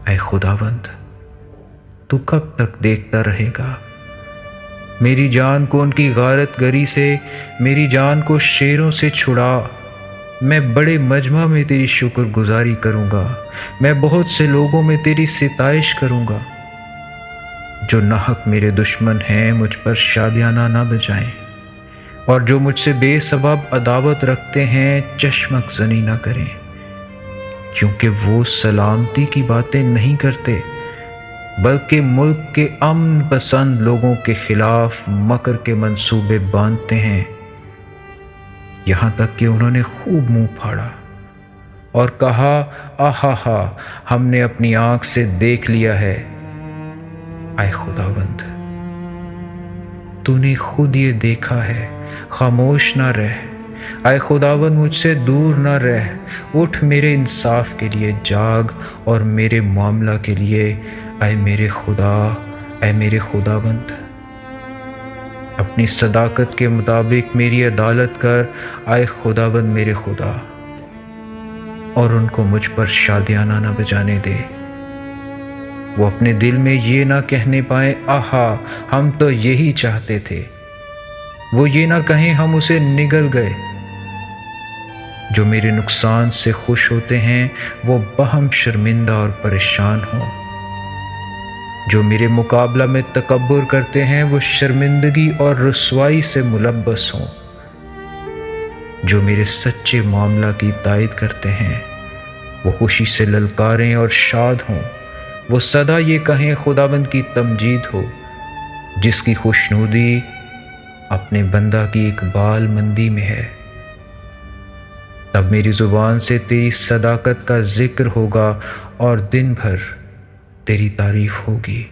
اے خداوند، تو کب تک دیکھتا رہے گا؟ میری جان کو ان کی غارت گری سے، میری جان کو شیروں سے چھڑا۔ میں بڑے مجمع میں تیری شکر گزاری کروں گا، میں بہت سے لوگوں میں تیری ستائش کروں گا۔ جو ناحق میرے دشمن ہیں مجھ پر شادیانہ نہ بجائیں، اور جو مجھ سے بے سبب عداوت رکھتے ہیں چشمک زنی نہ کریں، کیونکہ وہ سلامتی کی باتیں نہیں کرتے بلکہ ملک کے امن پسند لوگوں کے خلاف مکر کے منصوبے باندھتے ہیں۔ یہاں تک کہ انہوں نے خوب منہ پھاڑا اور کہا، آہا ہا، ہم نے اپنی آنکھ سے دیکھ لیا ہے۔ اے خداوند، تو نے خود یہ دیکھا ہے، خاموش نہ رہ۔ اے خداوند، مجھ سے دور نہ رہ۔ اٹھ میرے انصاف کے لیے جاگ، اور میرے معاملہ کے لیے، اے میرے خدا، اے میرے خداوند۔ اپنی صداقت کے مطابق میری عدالت کر، اے خداوند میرے خدا، اور ان کو مجھ پر شادیانہ نہ بجانے دے۔ وہ اپنے دل میں یہ نہ کہنے پائیں، آہا، ہم تو یہی چاہتے تھے۔ وہ یہ نہ کہیں، ہم اسے نگل گئے۔ جو میرے نقصان سے خوش ہوتے ہیں وہ بہم شرمندہ اور پریشان ہوں۔ جو میرے مقابلہ میں تکبر کرتے ہیں وہ شرمندگی اور رسوائی سے ملبس ہوں۔ جو میرے سچے معاملہ کی تائید کرتے ہیں وہ خوشی سے للکاریں اور شاد ہوں۔ وہ سدا یہ کہیں، خداوند کی تمجید ہو، جس کی خوشنودی اپنے بندہ کی اقبال مندی میں ہے۔ تب میری زبان سے تیری صداقت کا ذکر ہوگا اور دن بھر تیری تعریف ہوگی۔